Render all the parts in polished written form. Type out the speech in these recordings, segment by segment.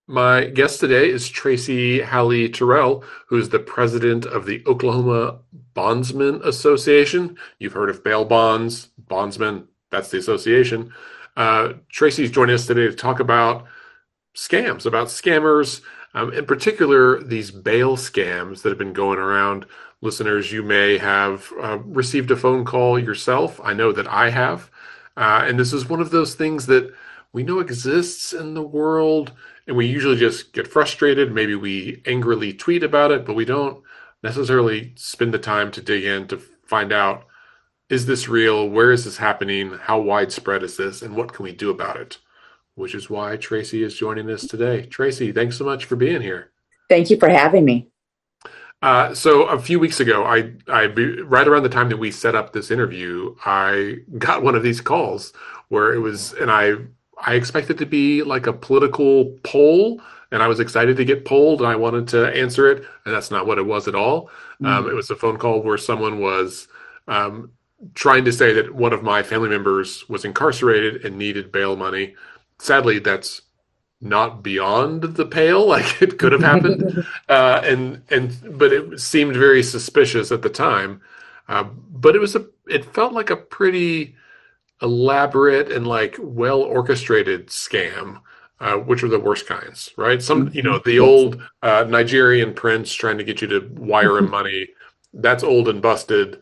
My guest today is Tracey Halley-Terrell, who's the president of the Oklahoma Bondsman Association. You've heard of bail bonds, bondsmen, that's the association. Tracey's joining us today to talk about scammers, in particular, these bail scams that have been going around. Listeners, you may have received a phone call yourself. I know that I have. And this is one of those things that we know exists in the world, and we usually just get frustrated. Maybe we angrily tweet about it, but we don't necessarily spend the time to dig in to find out, is this real? Where is this happening? How widespread is this? And what can we do about it? Which is why Tracey is joining us today. Tracey, thanks so much for being here. Thank you for having me. So a few weeks ago, right around the time that we set up this interview, I got one of these calls where it was, and I expected to be like a political poll, and I was excited to get polled, and I wanted to answer it, and that's not what it was at all. It Mm. was a phone call where someone was um, trying to say that one of my family members was incarcerated and needed bail money. Sadly, that's not beyond the pale. Like it could have happened, but it seemed very suspicious at the time. But it felt like a pretty elaborate and like well orchestrated scam, which are the worst kinds, right? Mhm. The Yes. old Nigerian prince trying to get you to wire him money. That's old and busted.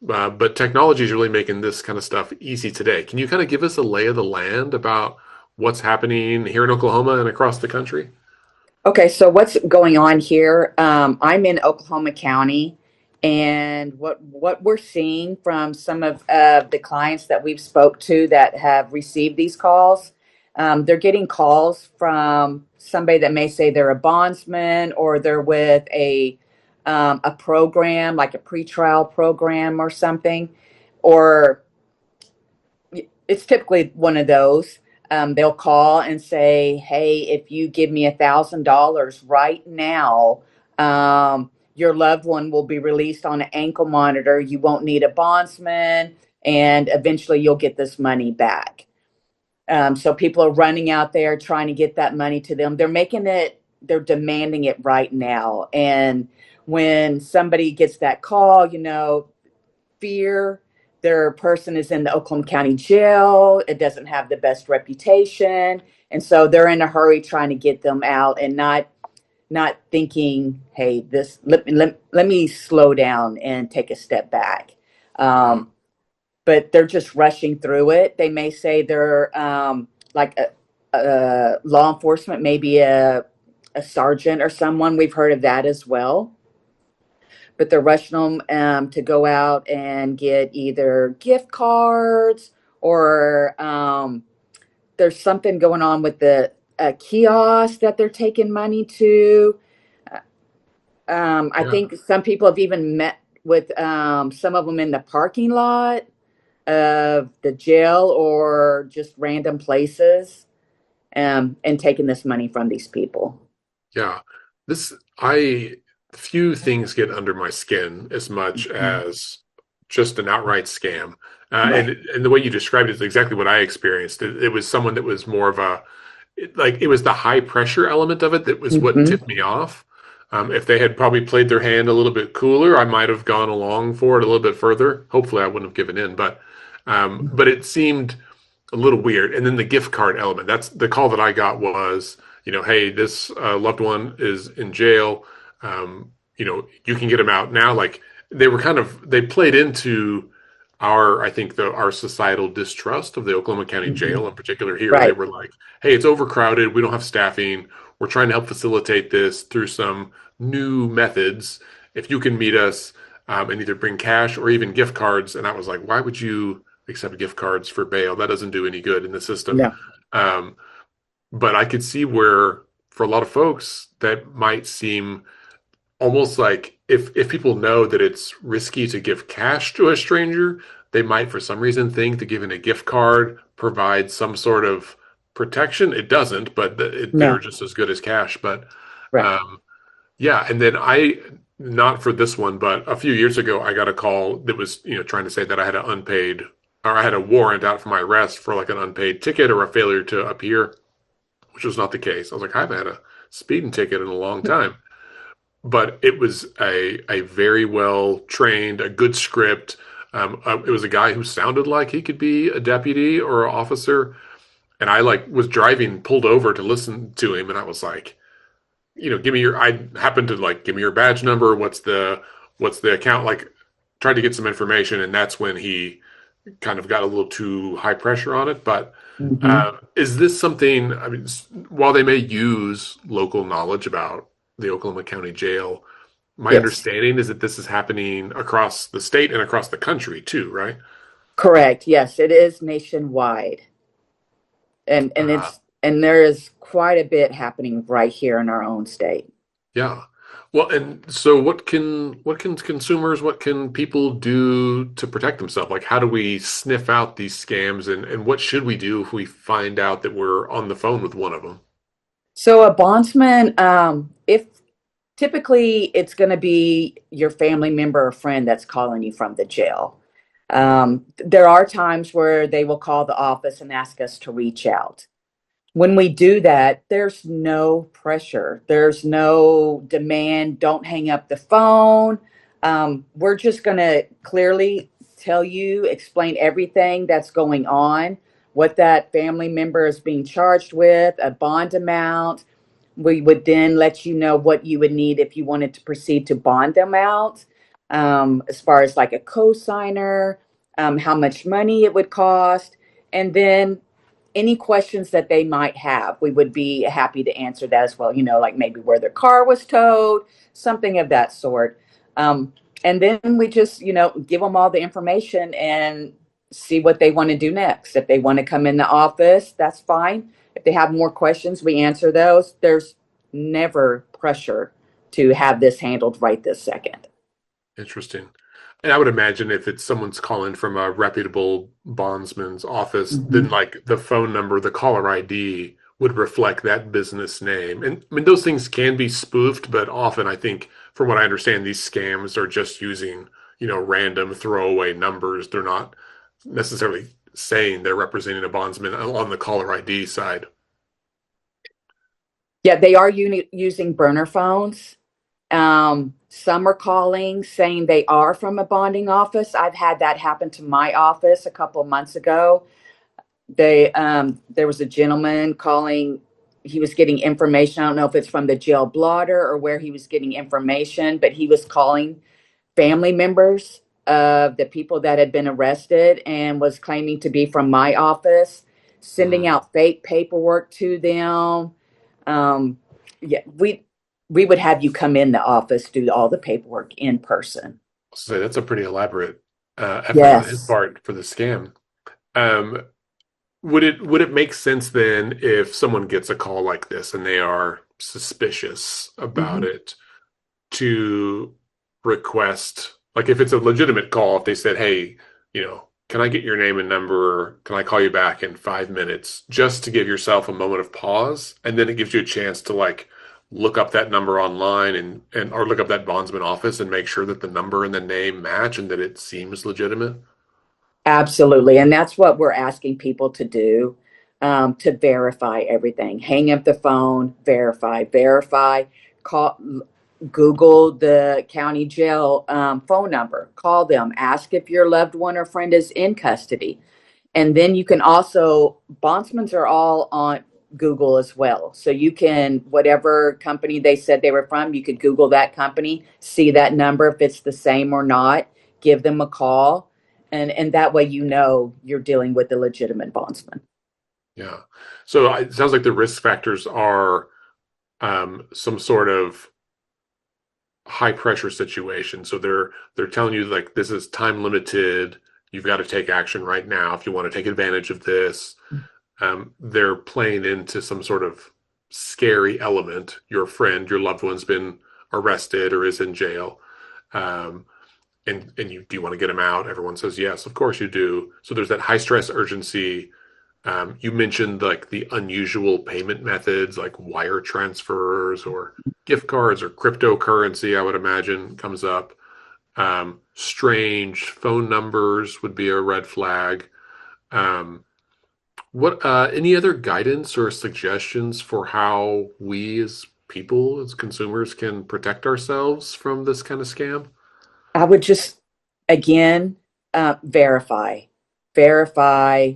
But technology is really making this kind of stuff easy today. Can you kind of give us a lay of the land about what's happening here in Oklahoma and across the country? Okay, so what's going on here? I'm in Oklahoma County, and what we're seeing from some of the clients that we've spoke to that have received these calls, they're getting calls from somebody that may say they're a bondsman or they're with a program like a pretrial program or something, or it's typically one of those. They'll call and say, "Hey, if you give me $1,000 right now, your loved one will be released on an ankle monitor. You won't need a bondsman, and eventually you'll get this money back." So people are running out there trying to get that money to them. They're demanding it right now. And when somebody gets that call, fear. Their person is in the Oklahoma County jail. It doesn't have the best reputation. And so they're in a hurry trying to get them out and not thinking, hey, let me slow down and take a step back. Um, but they're just rushing through it. They may say they're like a law enforcement, maybe a sergeant or someone. We've heard of that as well, but they're rushing them to go out and get either gift cards or there's something going on with the kiosk that they're taking money to. I Yeah. think some people have even met with some of them in the parking lot of the jail or just random places, and taking this money from these people. Yeah. This, I, few things get under my skin as much Mhm. as just an outright scam. Right. And the way you described it is exactly what I experienced. It was someone that was more of like it was the high pressure element of it that was what Hmm. tipped me off. If they had probably played their hand a little bit cooler, I might have gone along for it a little bit further. Hopefully, I wouldn't have given in, but it seemed a little weird. And then the gift card element. That's the call that I got was, hey, this loved one is in jail. You can get him out now. Like they played into I think our societal distrust of the Oklahoma County Hmm. Jail in particular here. They Right. were like, hey, it's overcrowded. We don't have staffing. We're trying to help facilitate this through some new methods. If you can meet us and either bring cash or even gift cards. And I was like, why would you accept gift cards for bail? That doesn't do any good in the system. No. Um, but I could see where, for a lot of folks, that might seem almost like if people know that it's risky to give cash to a stranger, they might, for some reason, think that giving a gift card provides some sort of protection. It doesn't, but they're No. just as good as cash. But Right. um, yeah, and then not for this one, but a few years ago, I got a call that was, trying to say that I had a warrant out for my arrest for like an unpaid ticket or a failure to appear, which was not the case. I was like, I haven't had a speeding ticket in a long time. But it was a very well trained, a good script. It was a guy who sounded like he could be a deputy or an officer. And I like was driving, pulled over to listen to him, and I was like, give me your. I happened to like give me your badge number. What's the account? Like, tried to get some information, and that's when he kind of got a little too high pressure on it. But Hmm. is this something? I mean, while they may use local knowledge about the Oklahoma County Jail, my Yes, understanding is that this is happening across the state and across the country too, right? correct. Yes, it is nationwide, Uh, and there is quite a bit happening right here in our own state. yeah. Well, and so what can consumers, what can people do to protect themselves? Like, how do we sniff out these scams, and what should we do if we find out that we're on the phone with one of them? So a bondsman, if typically it's going to be your family member or friend that's calling you from the jail. There are times where they will call the office and ask us to reach out. When we do that, there's no pressure, there's no demand. Don't hang up the phone. We're just going to clearly tell you, explain everything that's going on, what that family member is being charged with, a bond amount. We would then let you know what you would need if you wanted to proceed to bond them out, as far as like a co-signer, how much money it would cost, and then any questions that they might have, we would be happy to answer that as well. Like maybe where their car was towed, something of that sort. Um, and then we just, give them all the information and see what they want to do next. If they want to come in the office, that's fine. If they have more questions, we answer those. There's never pressure to have this handled right this second. Interesting. And I would imagine if it's someone's calling from a reputable bondsman's office, then Mhm. like the phone number, the caller ID would reflect that business name. And I mean, those things can be spoofed, but often I think, from what I understand, these scams are just using, random throwaway numbers. They're not necessarily saying they're representing a bondsman on the caller ID side. Yeah, they are using burner phones. Some are calling saying they are from a bonding office. I've had that happen to my office a couple of months ago. There was a gentleman calling. He was getting information. I don't know if it's from the jail blotter or where he was getting information, but he was calling family members of the people that had been arrested and was claiming to be from my office, sending Mm. out fake paperwork to them. Um, yeah, we would have you come in the office, do all the paperwork in person. So that's a pretty elaborate effort on his Yes. part for the scam. Um, would it make sense then if someone gets a call like this and they are suspicious about Mhm. it to request, like if it's a legitimate call, if they said, "Hey, can I get your name and number? Can I call you back in 5 minutes?" Just to give yourself a moment of pause, and then it gives you a chance to like look up that number online and or look up that bondsman office and make sure that the number and the name match and that it seems legitimate. Absolutely. And that's what we're asking people to do, to verify everything. Hang up the phone, verify, call, Google the county jail phone number, call them, ask if your loved one or friend is in custody. And then you can also, bondsmans are all on Google as well. So you can, whatever company they said they were from, you could Google that company, see that number, if it's the same or not, give them a call. And that way, you're dealing with a legitimate bondsman. Yeah. So it sounds like the risk factors are some sort of high pressure situation. So they're telling you like this is time limited. You've got to take action right now if you want to take advantage of this. They're playing into some sort of scary element. Your friend, your loved one's been arrested or is in jail. Um, and you do you want to get him out? Everyone says yes, of course you do. So there's that high stress urgency. You mentioned like the unusual payment methods, like wire transfers or gift cards or cryptocurrency, I would imagine comes up. Strange phone numbers would be a red flag. Um, What any other guidance or suggestions for how we as people, as consumers, can protect ourselves from this kind of scam? I would just, again, verify, verify,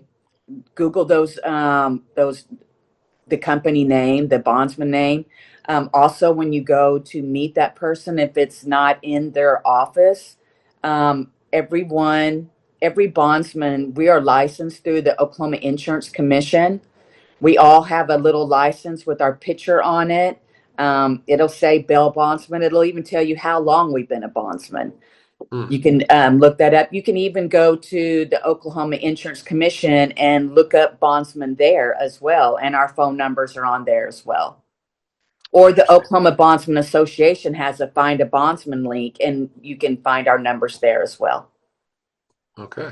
Google those the company name, the bondsman name. Also, when you go to meet that person, if it's not in their office, everyone, every bondsman, we are licensed through the Oklahoma Insurance Commission. We all have a little license with our picture on it. It'll say Bell Bondsman. It'll even tell you how long we've been a bondsman. Hmm. You can look that up. You can even go to the Oklahoma Insurance Commission and look up bondsman there as well. And our phone numbers are on there as well. Or the Interesting. Oklahoma Bondsman Association has a Find a Bondsman link, and you can find our numbers there as well. Okay.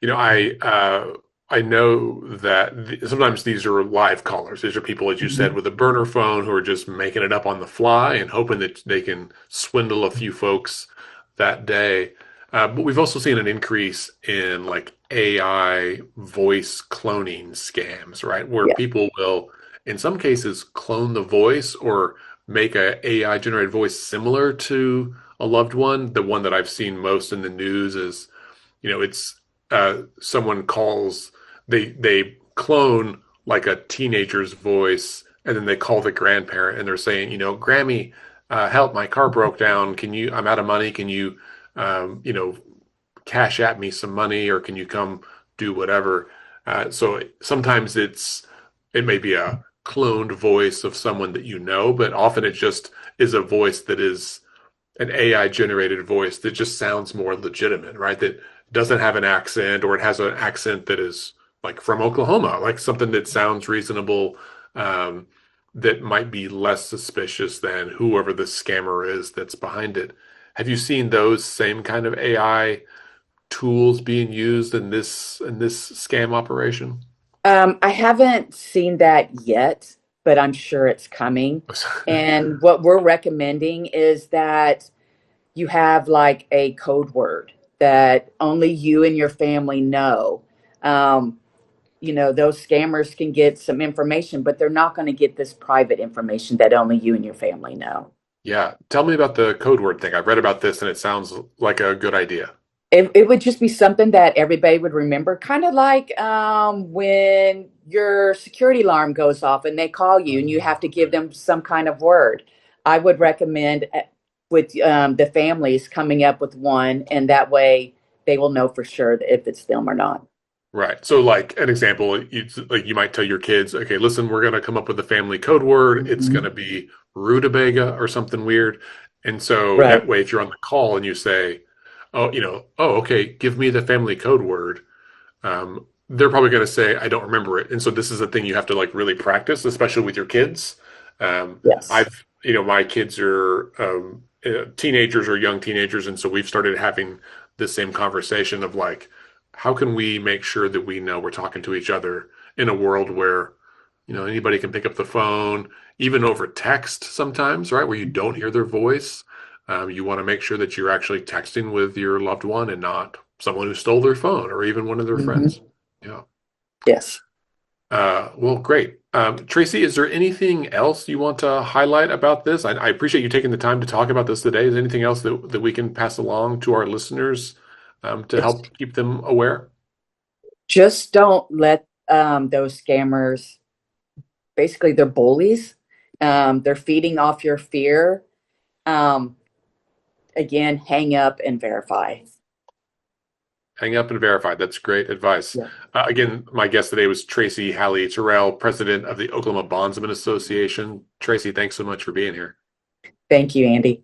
You know, I know that sometimes these are live callers. These are people, as you said, Mhm. with a burner phone who are just making it up on the fly and hoping that they can swindle a few folks that day. But we've also seen an increase in like AI voice cloning scams, right? Where Yeah. people will, in some cases, clone the voice or make a AI generated voice similar to a loved one. The one that I've seen most in the news is, it's someone calls, they clone like a teenager's voice, and then they call the grandparent and they're saying, Grammy, help, my car broke down. I'm out of money. Can you, you know, cash at me some money, or can you come do whatever? So sometimes it may be a cloned voice of someone that you know, but often it just is a voice that is an AI generated voice that just sounds more legitimate, right? That doesn't have an accent, or it has an accent that is like from Oklahoma, like something that sounds reasonable, um, that might be less suspicious than whoever the scammer is that's behind it. Have you seen those same kind of AI tools being used in this scam operation? I haven't seen that yet, but I'm sure it's coming. And what we're recommending is that you have like a code word that only you and your family know. Um, those scammers can get some information, but they're not going to get this private information that only you and your family know. Yeah, tell me about the code word thing. I've read about this and it sounds like a good idea. It would just be something that everybody would remember, kind of like when your security alarm goes off and they call you and you have to give them some kind of word. I would recommend with the families coming up with one, and that way they will know for sure if it's them or not. Right. So, like an example, you might tell your kids, okay, listen, we're going to come up with a family code word. It's going to Mhm. be rutabaga or something weird. And so Right. that way, if you're on the call and you say, oh, okay, give me the family code word, they're probably going to say, I don't remember it. And so this is a thing you have to like really practice, especially with your kids. Yes. My kids are teenagers or young teenagers. And so we've started having the same conversation of like, how can we make sure that we know we're talking to each other in a world where, anybody can pick up the phone, even over text sometimes, right? Where you don't hear their voice. You want to make sure that you're actually texting with your loved one and not someone who stole their phone or even one of their friends. Hmm. Yeah. Yes. Well, great. Tracey, is there anything else you want to highlight about this? I appreciate you taking the time to talk about this today. Is there anything else that we can pass along to our listeners, to help keep them aware? Just don't let those scammers, basically, they're bullies. They're feeding off your fear. Um, Again, hang up and verify. Hang up and verify. That's great advice. Yeah. Again, my guest today was Tracey Halley-Terrell, president of the Oklahoma Bondsman Association. Tracey, thanks so much for being here. Thank you, Andy.